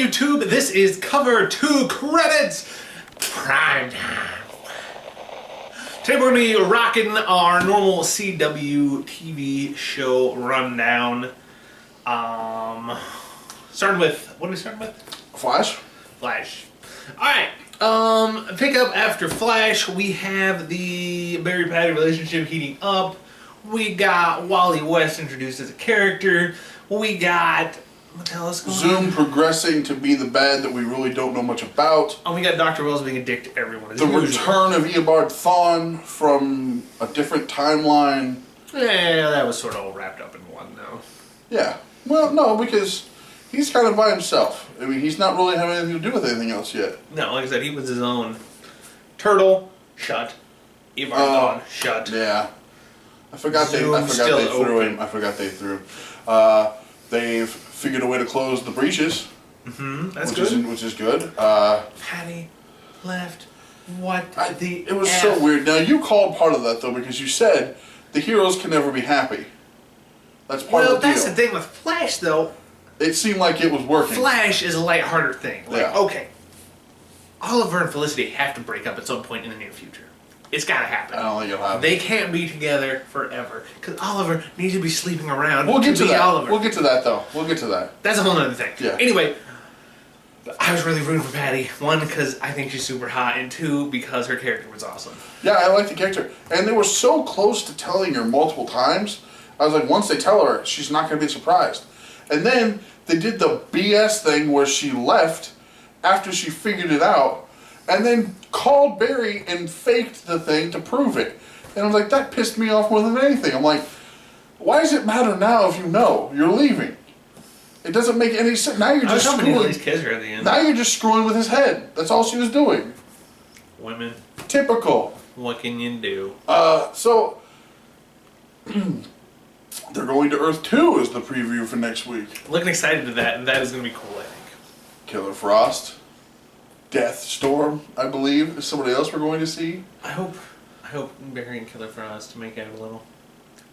YouTube? This is Cover 2 Credits Primetime. Today we're going to be rocking our normal CW TV show rundown. Starting with, what are we starting with? Flash. Alright, pick up after Flash, we have the Barry Patty relationship heating up. We got Wally West introduced as a character. We got, what the hell is going on? Zoom progressing to be the bad that we really don't know much about. Oh, we got Dr. Wells being a dick to everyone. The return of Eobard Thawne from a different timeline. Yeah, that was sort of all wrapped up in one, though. Yeah. Well, no, because he's kind of by himself. I mean, he's not really having anything to do with anything else yet. No, like I said, he was his own. Turtle, shut. Eobard Thawne, shut. Yeah. I forgot they threw him. They've figured a way to close the breaches. That's good. Which is good. Patty left. It was so weird. Now, you called part of that, though, because you said the heroes can never be happy. That's part of the deal. Well, that's the thing with Flash, though. It seemed like it was working. Flash is a lighthearted thing. Like, yeah. Okay, Oliver and Felicity have to break up at some point in the near future. It's gotta happen. I don't think it'll happen. They can't be together forever. Because Oliver needs to be sleeping around We'll get to that. Oliver. We'll get to that, though. We'll get to that. That's a whole other thing. Yeah. Anyway, I was really rooting for Patty. One, because I think she's super hot. And two, because her character was awesome. Yeah, I like the character. And they were so close to telling her multiple times. I was like, once they tell her, she's not going to be surprised. And then they did the BS thing where she left after she figured it out. And then called Barry and faked the thing to prove it. And I was like, that pissed me off more than anything. I'm like, why does it matter now if you know you're leaving? It doesn't make any sense. Now you're just screwing. At least kiss her at the end. Now you're just screwing with his head. That's all she was doing. Women. Typical. What can you do? So they're going to Earth 2 is the preview for next week. Looking excited to that, and that is going to be cool, I think. Killer Frost. Deathstorm, I believe, is somebody else we're going to see. I hope Barry and Killer Frost make out a little.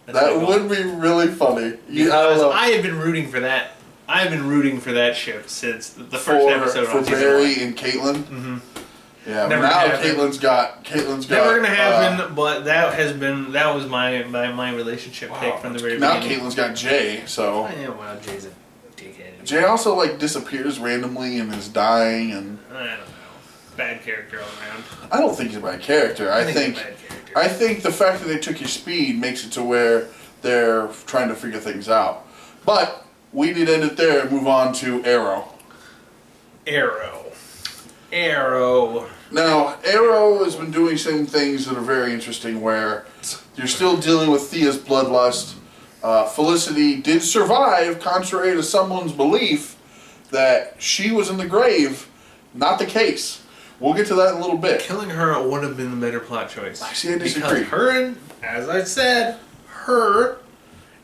That would be really funny. Because I have been rooting for that. I have been rooting for that ship since the first episode for on season Barry 1. and Caitlin. Yeah, Never now happen. Caitlin's got. Never gonna happen. But that was my relationship pick from the very now beginning. Now Caitlin's got Jay. So. Yeah, well, Jay's a dickhead. Jay also disappears randomly and is dying and. I don't know. Bad character all around. I don't think he's a bad character. I think he's a bad character. I think the fact that they took his speed makes it to where they're trying to figure things out. But we need to end it there and move on to Arrow. Arrow. Now, Arrow has been doing some things that are very interesting where you're still dealing with Thea's bloodlust. Felicity did survive, contrary to someone's belief that she was in the grave. Not the case. We'll get to that in a little bit. Killing her would have been the better plot choice. See, I disagree. Because her and, as I said, her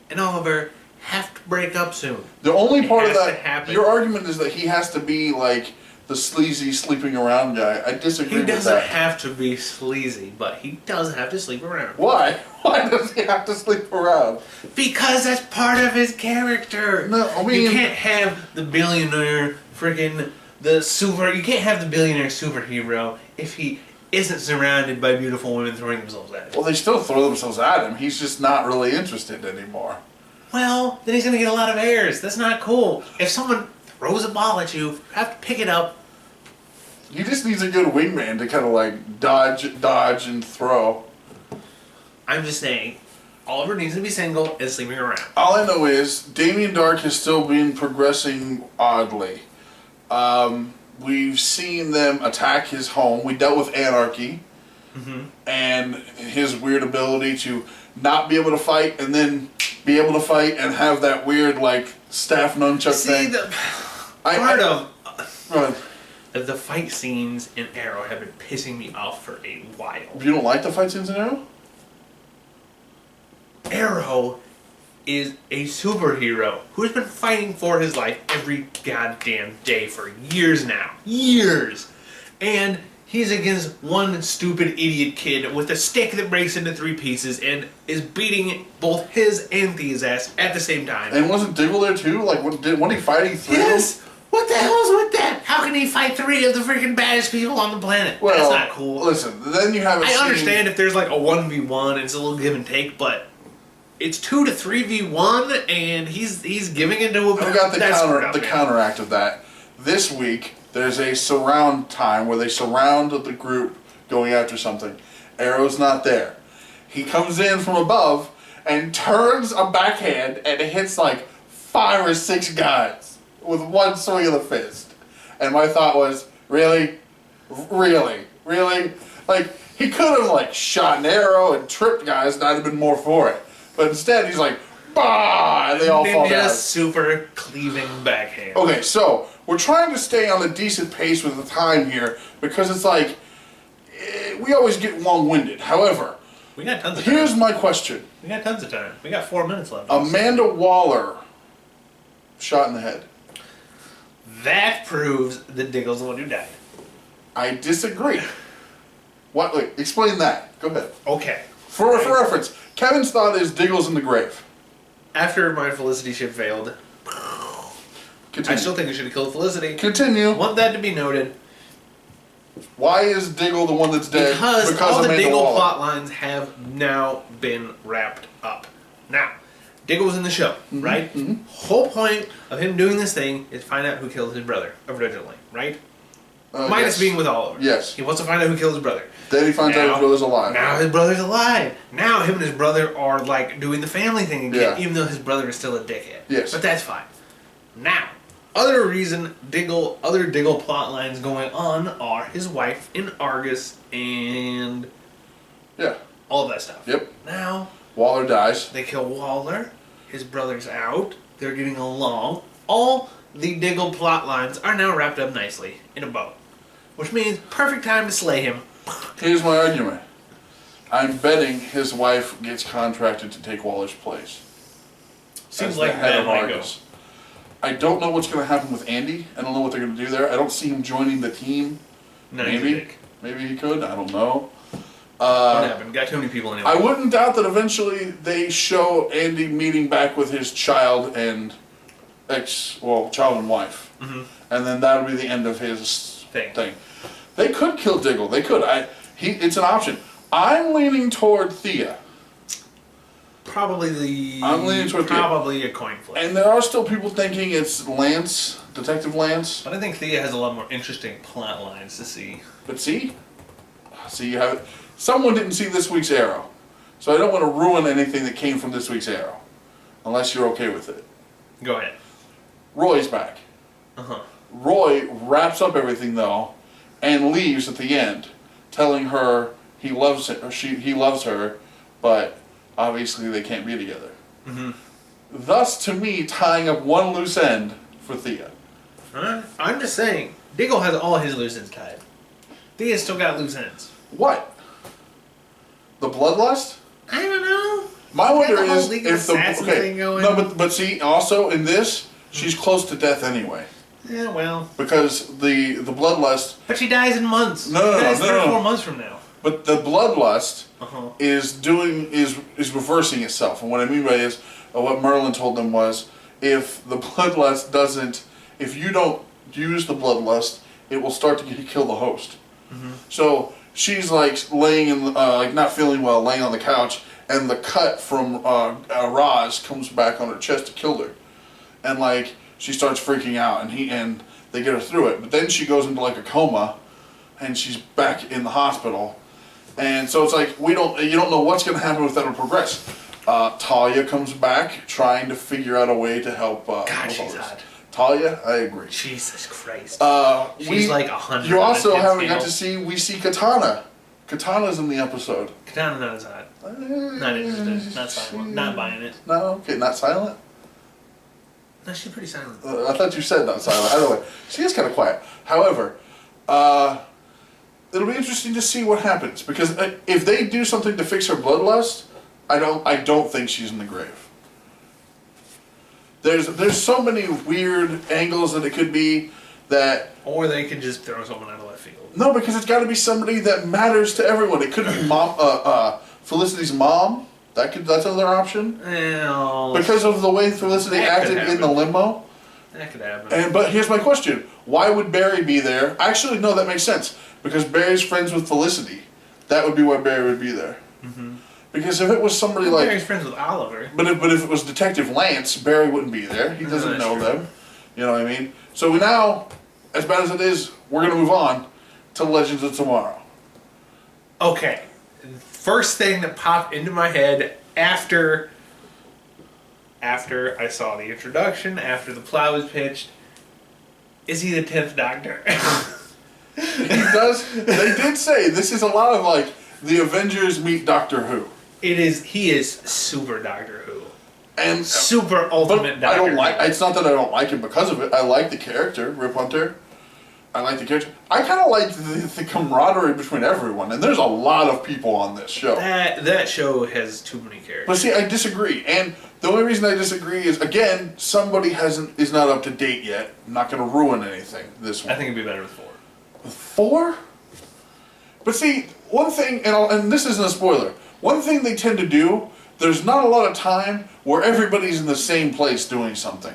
and Oliver have to break up soon. The only part of has to that, happen. your argument is that he has to be like the sleazy sleeping around guy. I disagree with that. He doesn't have to be sleazy, but he does have to sleep around. Why? Why does he have to sleep around? Because that's part of his character. No, I mean, you can't have the billionaire freaking you can't have the billionaire superhero if he isn't surrounded by beautiful women throwing themselves at him. Well, they still throw themselves at him. He's just not really interested anymore. Well, then he's going to get a lot of heirs. That's not cool. If someone throws a ball at you, you have to pick it up. He just needs a good wingman to kind of dodge and throw. I'm just saying, Oliver needs to be single and sleeping around. All I know is Damien Dark has still been progressing oddly. We've seen them attack his home. We dealt with Anarchy and his weird ability to not be able to fight and then be able to fight and have that weird staff nunchuck thing. The fight scenes in Arrow have been pissing me off for a while. You don't like the fight scenes in Arrow? Arrow is a superhero who's been fighting for his life every goddamn day for years now. Years! And he's against one stupid idiot kid with a stick that breaks into 3 pieces and is beating both his and Thea's ass at the same time. And wasn't Diggle there too? Wasn't he fighting through? Yes! What the hell is with that? How can he fight 3 of the freaking baddest people on the planet? Well, that's not cool. Listen, then you have. I understand if there's like a 1v1 and it's a little give and take, but it's 2 to 3v1 and he's giving it to a. I've got the counteract of that. This week there's a surround time where they surround the group going after something. Arrow's not there. He comes in from above and turns a backhand and hits like 5 or 6 guys with one swing of the fist. And my thought was, really? Like, he could have like shot an arrow and tripped guys and I'd have been more for it. But instead he's like, bah! And they all fall down. Super cleaving backhand. Okay, so we're trying to stay on a decent pace with the time here because it's like, we always get long-winded. However, we got tons of time. Here's my question. We got tons of time. We got 4 minutes left. Amanda Waller shot in the head. That proves that Diggle's the one who died. I disagree. What? Wait, explain that. Go ahead. Okay. For reference, Kevin's thought is Diggle's in the grave. After my Felicity ship failed, Continue. I still think we should have killed Felicity. Continue. Want that to be noted. Why is Diggle the one that's dead? Because all the Amanda Diggle Waller. plot lines have now been wrapped up. Now, Diggle was in the show, right? Mm-hmm. Whole point of him doing this thing is to find out who killed his brother originally, right? Minus yes. being with Oliver. Yes. He wants to find out who killed his brother. Then he finds out his brother's alive. Now his brother's alive. Now him and his brother are like doing the family thing again, Yeah. even though his brother is still a dickhead. Yes. But that's fine. Now, other Diggle plot lines going on are his wife in Argus and Yeah. all of that stuff. Yep. Now, Waller dies. they kill Waller. His brother's out. They're getting along. All the Diggle plot lines are now wrapped up nicely in a bow. Which means perfect time to slay him. Here's my argument. I'm betting his wife gets contracted to take Waller's place. Seems as like the head that of might Argus. I don't know what's going to happen with Andy. I don't know what they're going to do there. I don't see him joining the team. No, Maybe he could. I don't know. What happened? Got too many people anyway. I wouldn't doubt that eventually they show Andy meeting back with his child and child and wife. Mm-hmm. And then that'll be the end of his Thing. They could kill Diggle. They could. It's an option. I'm leaning toward Thea. I'm leaning toward probably a coin flip. And there are still people thinking it's Lance, Detective Lance. But I think Thea has a lot more interesting plot lines to see. But see, you have it. Someone didn't see this week's Arrow, so I don't want to ruin anything that came from this week's Arrow, unless you're okay with it. Go ahead. Roy's back. Uh-huh. Roy wraps up everything though, and leaves at the end, telling her he loves her. He loves her, but obviously they can't be together. Mm-hmm. Thus, to me, tying up one loose end for Thea. I'm just saying, Diggle has all his loose ends tied. Thea's still got loose ends. What? The bloodlust? I don't know. My wonder the whole is League of if the Assassins thing going. no, but see, also in this, she's close to death anyway. Yeah, well. Because the bloodlust. But she dies in months. No, 3 or 4 months from now. But the bloodlust Uh-huh. is reversing itself, and what I mean by is what Merlin told them was if the bloodlust doesn't, if you don't use the bloodlust, it will start to kill the host. Mm-hmm. So she's like laying in, like not feeling well, laying on the couch, and the cut from Roz comes back on her chest to kill her, and like she starts freaking out, and they get her through it. But then she goes into like a coma, and she's back in the hospital, and so it's like you don't know what's going to happen with that or progress. Talia comes back trying to figure out a way to help. God, she's hot. Talia, I agree. Jesus Christ. She's like 100. You also on a haven't scale. got to see. We see Katana. Katana's in the episode. Katana not as hot. Not interested. Not silent. Not buying it. No, okay, not silent. No, she's pretty silent. I thought you said not silent. Either way, she is kind of quiet. However, it'll be interesting to see what happens because if they do something to fix her bloodlust, I don't think she's in the grave. There's so many weird angles that it could be that. Or they could just throw someone out of left field. No, because it's got to be somebody that matters to everyone. It could be Felicity's mom. That's another option. Well, Because of the way Felicity that could acted in the happen. limo, That could happen. But here's my question: why would Barry be there? Actually, no, that makes sense because Barry's friends with Felicity. That would be why Barry would be there. Mm-hmm. Because if it was somebody like Barry's friends with Oliver. But if it was Detective Lance, Barry wouldn't be there. He doesn't know them. You know what I mean? So we now, as bad as it is, we're gonna move on to Legends of Tomorrow. Okay. First thing that popped into my head after I saw the introduction, after the plot was pitched, is he the 10th Doctor? He does. They did say this is a lot of like the Avengers meet Doctor Who. He is super Doctor Who. And super ultimate Doctor Who. I don't like. It's not that I don't like him because of it. I like the character, Rip Hunter. I like the character. I kind of like the camaraderie between everyone, and there's a lot of people on this show. That show has too many characters. But see, I disagree, and the only reason I disagree is again somebody is not up to date yet. I'm not going to ruin anything. This one. I think it'd be better with 4. With 4? But see, one thing, and this isn't a spoiler. One thing they tend to do. There's not a lot of time where everybody's in the same place doing something.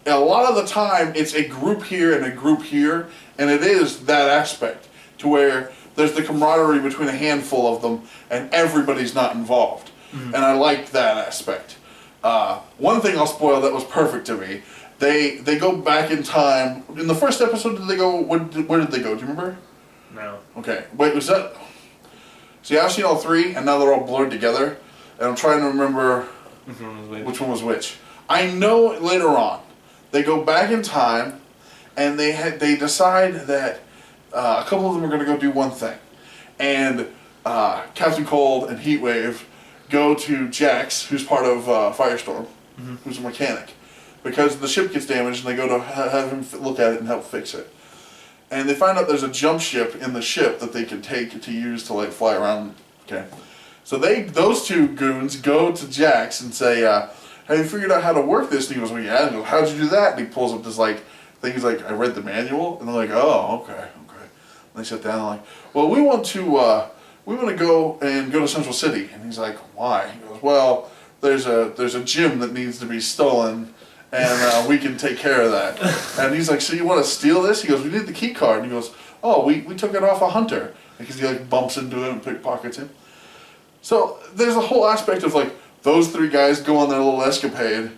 And a lot of the time, it's a group here and a group here, and it is that aspect to where there's the camaraderie between a handful of them, and everybody's not involved. Mm-hmm. And I liked that aspect. One thing I'll spoil that was perfect to me. They go back in time. In the first episode, did they go? Where did they go? Do you remember? No. Okay. Wait, was that? See, I've seen all 3, and now they're all blurred together. And I'm trying to remember which one was which. I know later on they go back in time, and they decide that a couple of them are going to go do one thing, and Captain Cold and Heatwave go to Jax, who's part of Firestorm, who's a mechanic, because the ship gets damaged, and they go to have him look at it and help fix it. And they find out there's a jump ship in the ship that they can take to use to like fly around. Okay. So those 2 goons go to Jax and say, have you figured out how to work this? And he goes, well, yeah. And he goes, how'd you do that? And he pulls up this like thing. He's like, I read the manual. And they're like, oh, okay. And they sit down and like, well, we want to go to Central City. And he's like, why? He goes, well, there's a gym that needs to be stolen, and we can take care of that. And he's like, so you want to steal this? He goes, we need the key card. And he goes, oh, we took it off a hunter. Because he like bumps into him and pickpockets him. So there's a whole aspect of like those 3 guys go on their little escapade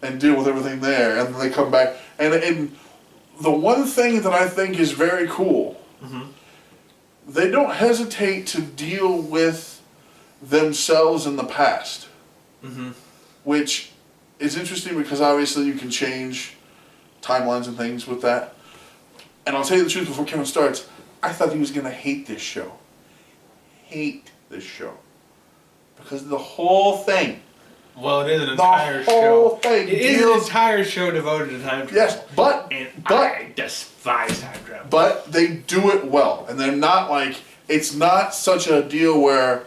and deal with everything there, and then they come back. And the one thing that I think is very cool, they don't hesitate to deal with themselves in the past, which is interesting because obviously you can change timelines and things with that. And I'll tell you the truth before Kevin starts, I thought he was going to hate this show. Hate this show. Because the whole thing. Well, it is an entire show. The whole thing. It is an entire show devoted to time travel. Yes, but I despise time travel. But they do it well. And they're not like, it's not such a deal where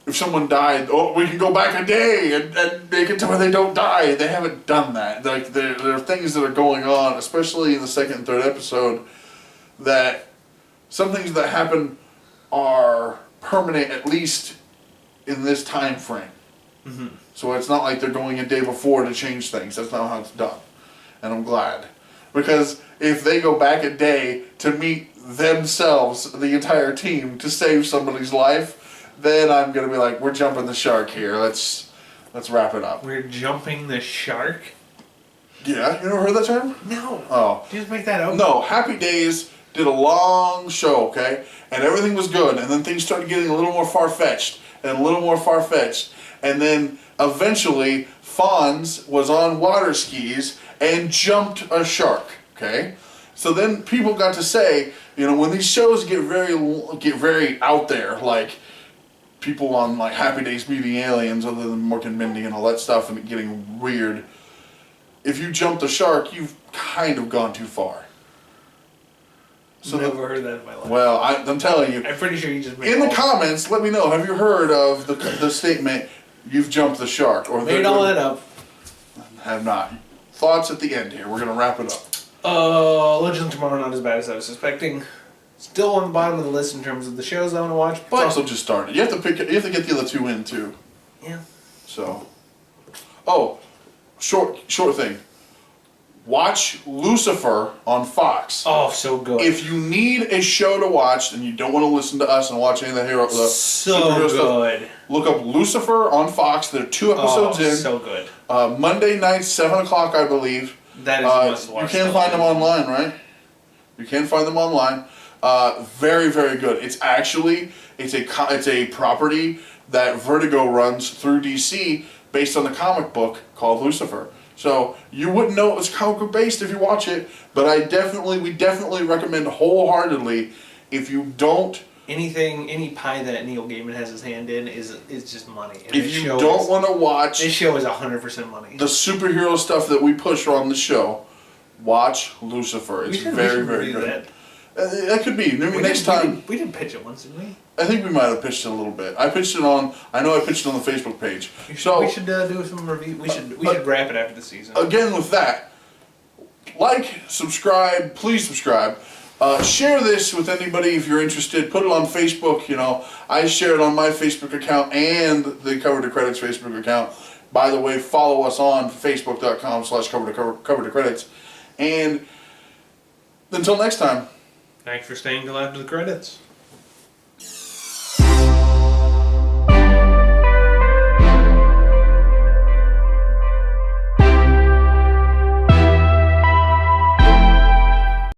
if someone died, oh, we can go back a day and make it to where they don't die. They haven't done that. Like there are things that are going on, especially in the 2nd and 3rd episode, that some things that happen are permanent, at least in this time frame. So it's not like they're going a day before to change things. That's not how it's done. And I'm glad. Because if they go back a day to meet themselves, the entire team, to save somebody's life, then I'm going to be like, we're jumping the shark here. Let's wrap it up. We're jumping the shark? Yeah, you never heard that term? No. Oh. Did you just make that up? No, Happy Days did a long show, okay? And everything was good. And then things started getting a little more far-fetched. And a little more far-fetched. And then eventually, Fonz was on water skis and jumped a shark, okay? So then people got to say, you know, when these shows get very out there, like people on like Happy Days meeting aliens other than Mork and Mindy and all that stuff and it getting weird, if you jump the shark, you've kind of gone too far. So never heard that in my life. Well, I'm telling you. I'm pretty sure you just made in the comments, let me know. Have you heard of the statement, you've jumped the shark? Or made all that up. Have not. Thoughts at the end here. We're going to wrap it up. Legend of Tomorrow, not as bad as I was suspecting. Still on the bottom of the list in terms of the shows I want to watch. But it's also just started. You have to get the other 2 in too. Yeah. So. Oh, short thing. watch Lucifer on Fox. Oh, so good. If you need a show to watch and you don't want to listen to us and watch any of the so superhero good. stuff, look up Lucifer on Fox. There are 2 episodes in. So good. Monday nights, 7 o'clock, I believe. That is must-watch. You can find them online, right? You can find them online. Very, very good. It's a property that Vertigo runs through DC based on the comic book called Lucifer. So you wouldn't know it was comic book based if you watch it, but we definitely recommend wholeheartedly if you don't. Any pie that Neil Gaiman has his hand in is just money. And If you don't want to watch this show is 100% money. the superhero stuff that we push on the show, watch Lucifer. It's very, very good. That could be. Maybe next time. We did pitch it once, didn't we? I think we might have pitched it a little bit. I know I pitched it on the Facebook page. We should do some review. We should wrap it after the season. Again, with that, subscribe, please subscribe. Share this with anybody if you're interested. Put it on Facebook. I share it on my Facebook account and the Cover to Credits Facebook account. By the way, follow us on Facebook.com/cover to credits. And until next time. Thanks for staying till after the credits.